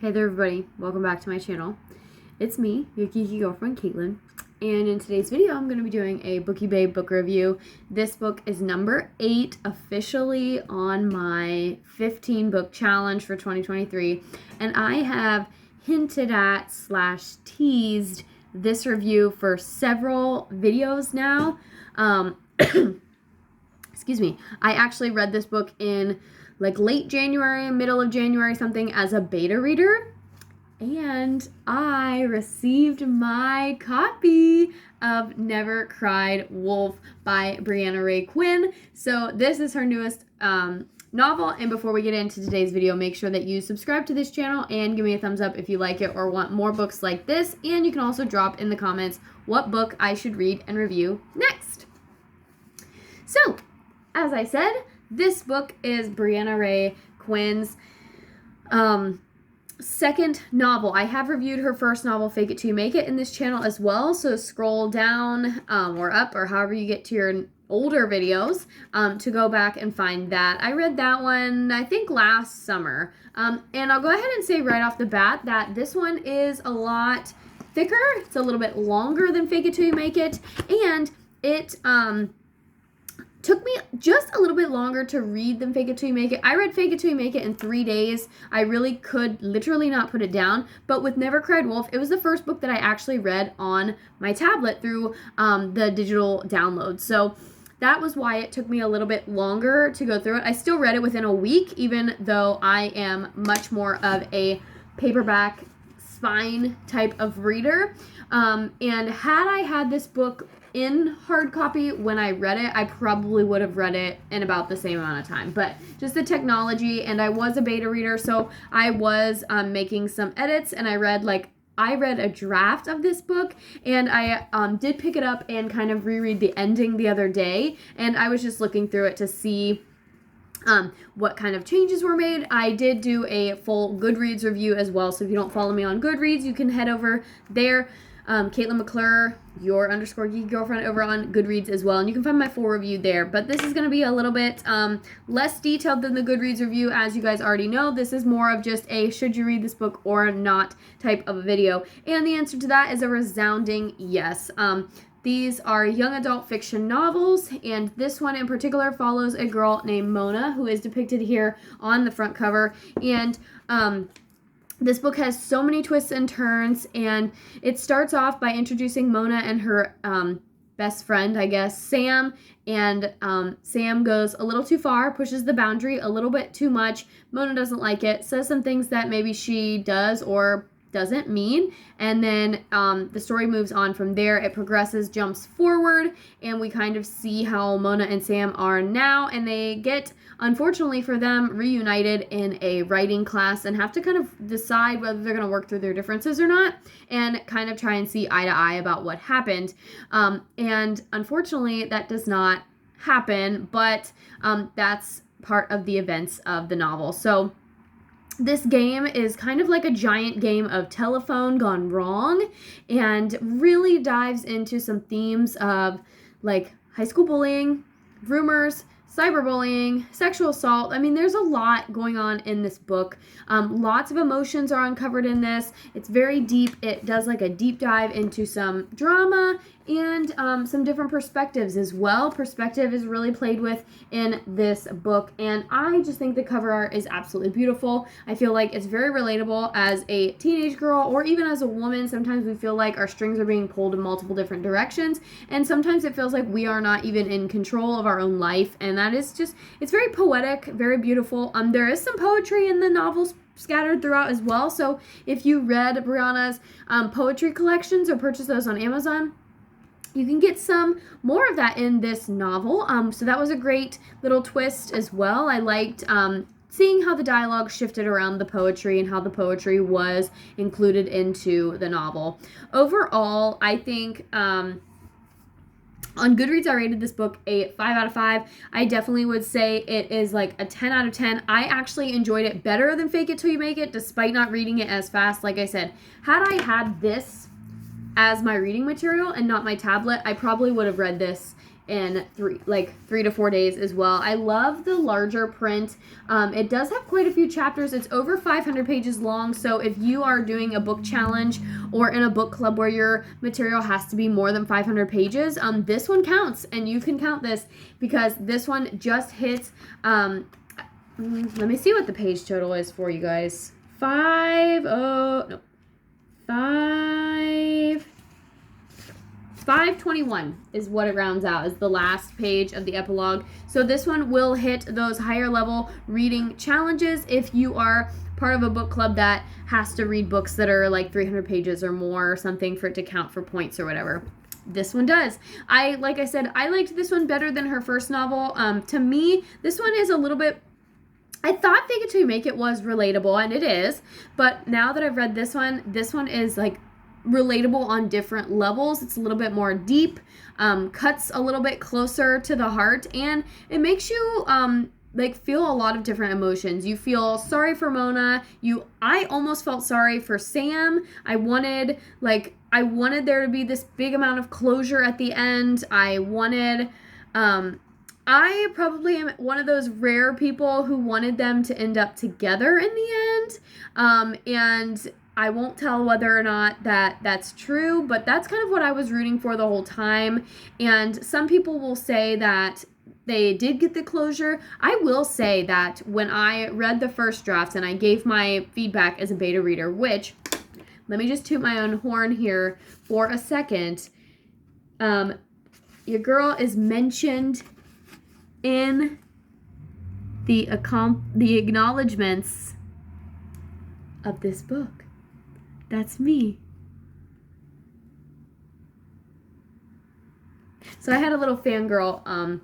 Hey there everybody, welcome back to my channel. It's me, your geeky girlfriend Caitlin, and in today's video I'm going to be doing a Bookie Babe book review. This book is number 8 officially on my 15 book challenge for 2023, and I have hinted at / teased this review for several videos now. Excuse me, I actually read this book in like late January, middle of January, something, as a beta reader. And I received my copy of Never Cried Wolf by Brianna Quinn. So this is her newest novel. And before we get into today's video, make sure that you subscribe to this channel and give me a thumbs up if you like it or want more books like this. And you can also drop in the comments what book I should read and review next. So, as I said, this book is Brianna Quinn's second novel. I have reviewed her first novel, Fake It Till You Make It, in this channel as well, so scroll down or up or however you get to your older videos to go back and find that. I read that one, I think, last summer. And I'll go ahead and say right off the bat that this one is a lot thicker. It's a little bit longer than Fake It Till You Make It, and it took me just a little bit longer to read than Fake It Till You Make It. I read Fake It Till You Make It in 3 days. I really could literally not put it down. But with Never Cried Wolf, it was the first book that I actually read on my tablet through the digital download. So that was why it took me a little bit longer to go through it. I still read it within a week, even though I am much more of a paperback spine type of reader. And had I had this book in hard copy when I read it, I probably would have read it in about the same amount of time. But just the technology, and I was a beta reader, so I was making some edits, and I read a draft of this book, and I did pick it up and kind of reread the ending the other day, and I was just looking through it to see what kind of changes were made. I did do a full Goodreads review as well, so if you don't follow me on Goodreads, you can head over there. Caitlin McClure, your _geeky girlfriend, over on Goodreads as well, and you can find my full review there. But this is going to be a little bit less detailed than the Goodreads review, as you guys already know. This is more of just a should you read this book or not type of a video, and the answer to that is a resounding yes. These are young adult fiction novels, and this one in particular follows a girl named Mona, who is depicted here on the front cover, and this book has so many twists and turns, and it starts off by introducing Mona and her best friend, I guess, Sam, and Sam goes a little too far, pushes the boundary a little bit too much. Mona doesn't like it, says some things that maybe she does or doesn't mean, and then the story moves on from there. It progresses, jumps forward, and we kind of see how Mona and Sam are now, and they get, unfortunately for them, reunited in a writing class and have to kind of decide whether they're going to work through their differences or not, and kind of try and see eye to eye about what happened. And unfortunately, that does not happen, but that's part of the events of the novel. So this game is kind of like a giant game of telephone gone wrong, and really dives into some themes of like high school bullying, rumors, cyberbullying, sexual assault. I mean, there's a lot going on in this book. Lots of emotions are uncovered in this. It's very deep. It does like a deep dive into some drama and some different perspectives as well. Perspective is really played with in this book, and I just think the cover art is absolutely beautiful. I feel like it's very relatable as a teenage girl, or even as a woman. Sometimes we feel like our strings are being pulled in multiple different directions, and sometimes it feels like we are not even in control of our own life, and that is just, it's very poetic, very beautiful. There is some poetry in the novels scattered throughout as well, so if you read Brianna's poetry collections or purchase those on Amazon, you can get some more of that in this novel. So that was a great little twist as well. I liked seeing how the dialogue shifted around the poetry and how the poetry was included into the novel. Overall, I think on Goodreads, I rated this book a 5 out of 5. I definitely would say it is like a 10 out of 10. I actually enjoyed it better than Fake It Till You Make It, despite not reading it as fast. Like I said, had I had this as my reading material and not my tablet, I probably would have read this in 3 to 4 days as well. I love the larger print. It does have quite a few chapters. It's over 500 pages long, so if you are doing a book challenge or in a book club where your material has to be more than 500 pages, this one counts, and you can count this because this one just hits, let me see what the page total is for you guys. 521 is what it rounds out, is the last page of the epilogue. So this one will hit those higher level reading challenges if you are part of a book club that has to read books that are like 300 pages or more or something for it to count for points or whatever. This one does. Like I said, I liked this one better than her first novel. To me, this one is a little bit, I thought Fake It Till You Make It was relatable, and it is, but now that I've read this one is like relatable on different levels. It's a little bit more deep, cuts a little bit closer to the heart, and it makes you like feel a lot of different emotions. You feel sorry for Mona. I almost felt sorry for Sam. I wanted there to be this big amount of closure at the end. I probably am one of those rare people who wanted them to end up together in the end. And I won't tell whether or not that's true, but that's kind of what I was rooting for the whole time. And some people will say that they did get the closure. I will say that when I read the first draft and I gave my feedback as a beta reader, which, let me just toot my own horn here for a second. Your girl is mentioned in the acknowledgments of this book. That's me. So I had a little fangirl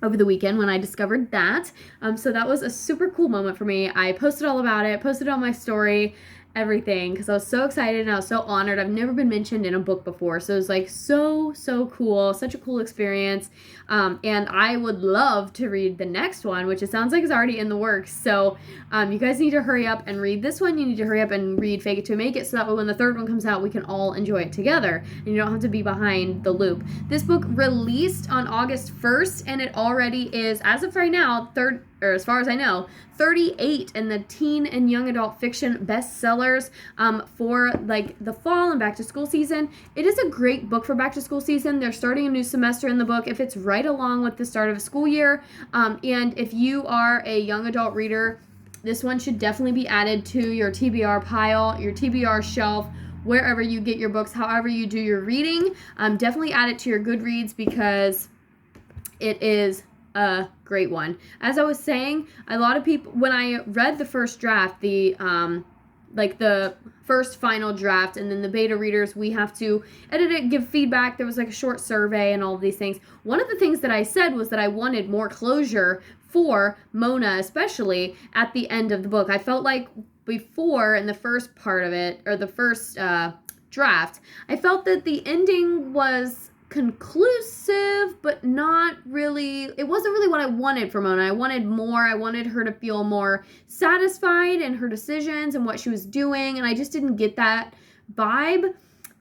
over the weekend when I discovered that. So that was a super cool moment for me. I posted all about it, posted on my story, everything, because I was so excited and I was so honored. I've never been mentioned in a book before, so it was like so cool, such a cool experience. And I would love to read the next one, which it sounds like is already in the works. So you guys need to hurry up and read this one. You need to hurry up and read Fake It Till You Make It, so that way when the third one comes out, we can all enjoy it together and you don't have to be behind the loop. This book released on August 1st, and it already is, as of right now, as far as I know, 38 in the teen and young adult fiction bestsellers for like the fall and back to school season. It is a great book for back to school season. They're starting a new semester in the book if it's right along with the start of a school year. And if you are a young adult reader, this one should definitely be added to your TBR pile, your TBR shelf, wherever you get your books, however you do your reading. Definitely add it to your Goodreads because it is a great one. As I was saying, a lot of people, when I read the first draft, the first final draft, and then the beta readers, we have to edit it, give feedback. There was like a short survey and all of these things. One of the things that I said was that I wanted more closure for Mona, especially at the end of the book. I felt like before, in the first part of it, or the first draft, I felt that the ending was conclusive, but not really, it wasn't really what I wanted from Mona. I wanted more. I wanted her to feel more satisfied in her decisions and what she was doing, and I just didn't get that vibe.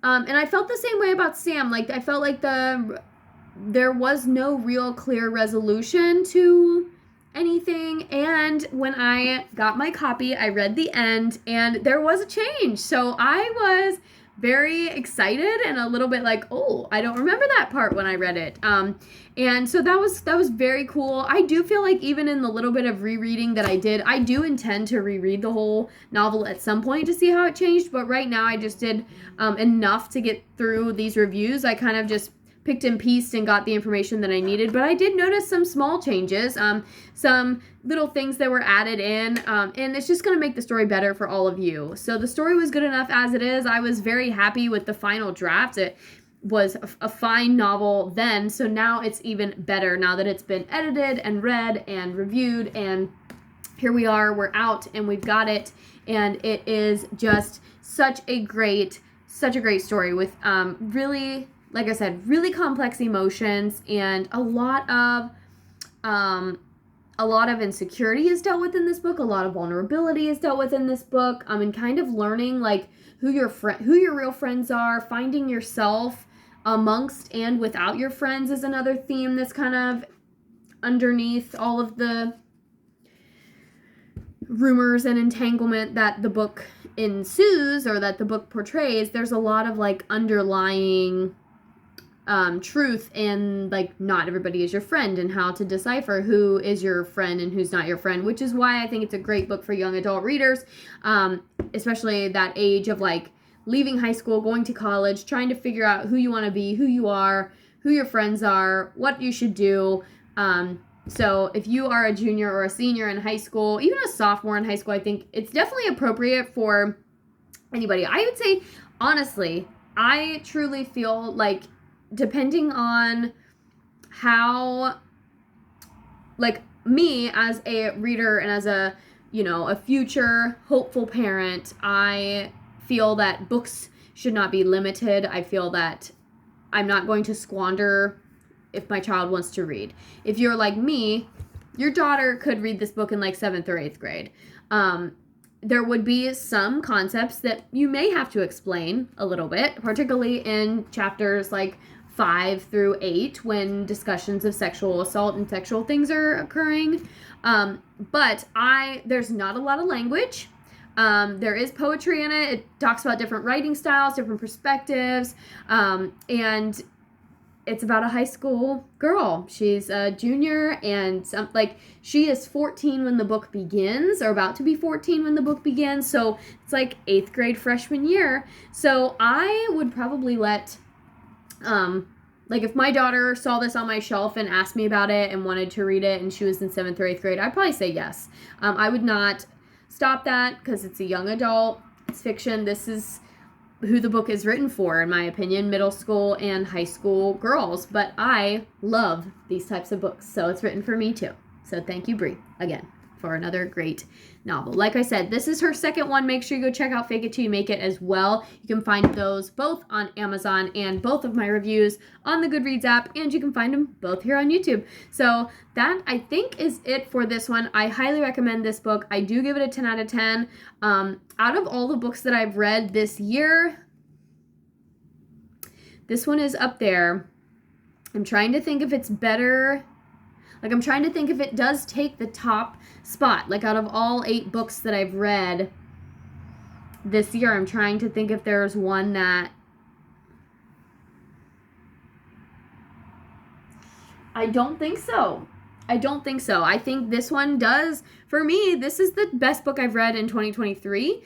And I felt the same way about Sam. Like, I felt like there was no real clear resolution to anything, and when I got my copy, I read the end, and there was a change. So I was very excited and a little bit like, oh, I don't remember that part when I read it. And so that was very cool. I do feel like even in the little bit of rereading that I did, I do intend to reread the whole novel at some point to see how it changed. But right now I just did enough to get through these reviews. I kind of just picked and pieced and got the information that I needed, but I did notice some small changes, some little things that were added in, and it's just going to make the story better for all of you. So the story was good enough as it is. I was very happy with the final draft. It was a fine novel then, so now it's even better now that it's been edited and read and reviewed, and here we are, we're out, and we've got it, and it is just such a great story with really, like I said, really complex emotions, and a lot of insecurity is dealt with in this book. A lot of vulnerability is dealt with in this book. And kind of learning like who your real friends are, finding yourself, amongst and without your friends is another theme that's kind of underneath all of the rumors and entanglement that the book ensues or that the book portrays. There's a lot of like underlying truth and like not everybody is your friend and how to decipher who is your friend and who's not your friend, which is why I think it's a great book for young adult readers, especially that age of like leaving high school, going to college, trying to figure out who you want to be, who you are, who your friends are, what you should do. So if you are a junior or a senior in high school, even a sophomore in high school, I think it's definitely appropriate for anybody. I would say, honestly, I truly feel like depending on how, like me as a reader and as a, you know, a future hopeful parent, I feel that books should not be limited. I feel that I'm not going to squander if my child wants to read. If you're like me, your daughter could read this book in like 7th or 8th grade. There would be some concepts that you may have to explain a little bit, particularly in chapters like 5 through 8 when discussions of sexual assault and sexual things are occurring. But there's not a lot of language. There is poetry in it. It talks about different writing styles, different perspectives, and it's about a high school girl. She's a junior, and she is 14 when the book begins, or about to be 14 when the book begins. So it's like 8th grade freshman year. So I would probably let, if my daughter saw this on my shelf and asked me about it and wanted to read it, and she was in 7th or 8th grade, I'd probably say yes. I would not stop that because it's a young adult. It's fiction. This is who the book is written for, in my opinion, middle school and high school girls. But I love these types of books, so it's written for me too. So thank you, Bri, again, for another great novel. Like I said, this is her second one. Make sure you go check out Fake It Till You Make It as well. You can find those both on Amazon and both of my reviews on the Goodreads app, and you can find them both here on YouTube. So that, I think, is it for this one. I highly recommend this book. I do give it a 10 out of 10. Out of all the books that I've read this year, this one is up there. I'm trying to think if it's better. I'm trying to think if it does take the top spot. Out of all 8 books that I've read this year, I'm trying to think if there's one that... I don't think so. I think this one does. For me, this is the best book I've read in 2023.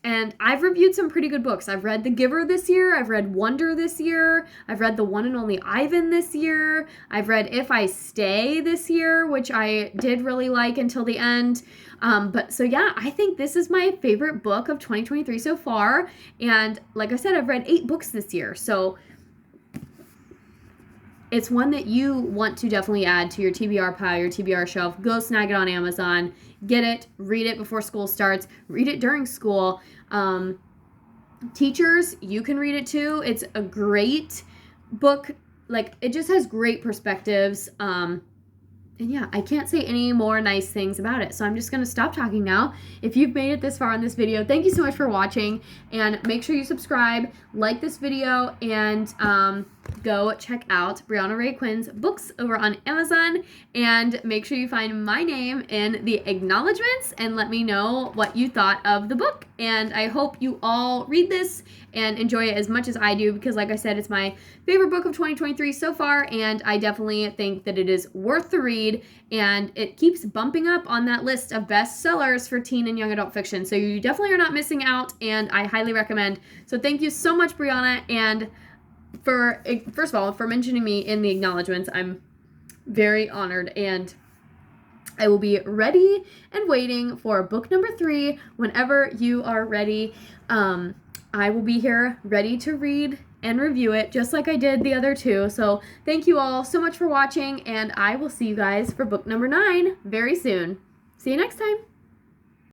And I've reviewed some pretty good books. I've read The Giver this year. I've read Wonder this year. I've read The One and Only Ivan this year. I've read If I Stay this year, which I did really like until the end. So yeah, I think this is my favorite book of 2023 so far. And like I said, I've read 8 books this year. So it's one that you want to definitely add to your TBR pile, your TBR shelf. Go snag it on Amazon. Get it. Read it before school starts. Read it during school. Teachers, you can read it too. It's a great book. It just has great perspectives. And yeah, I can't say any more nice things about it. So I'm just going to stop talking now. If you've made it this far in this video, thank you so much for watching. And make sure you subscribe, like this video, and go check out Brianna Ray Quinn's books over on Amazon. And make sure you find my name in the acknowledgments and let me know what you thought of the book. And I hope you all read this and enjoy it as much as I do, because like I said, it's my favorite book of 2023 so far, and I definitely think that it is worth the read, and it keeps bumping up on that list of bestsellers for teen and young adult fiction. So you definitely are not missing out, and I highly recommend. So thank you so much, Brianna, and for, first of all, for mentioning me in the acknowledgments. I'm very honored, and I will be ready and waiting for book number 3 whenever you are ready. I will be here ready to read and review it just like I did the other 2. So thank you all so much for watching, and I will see you guys for book number 9 very soon. See you next time.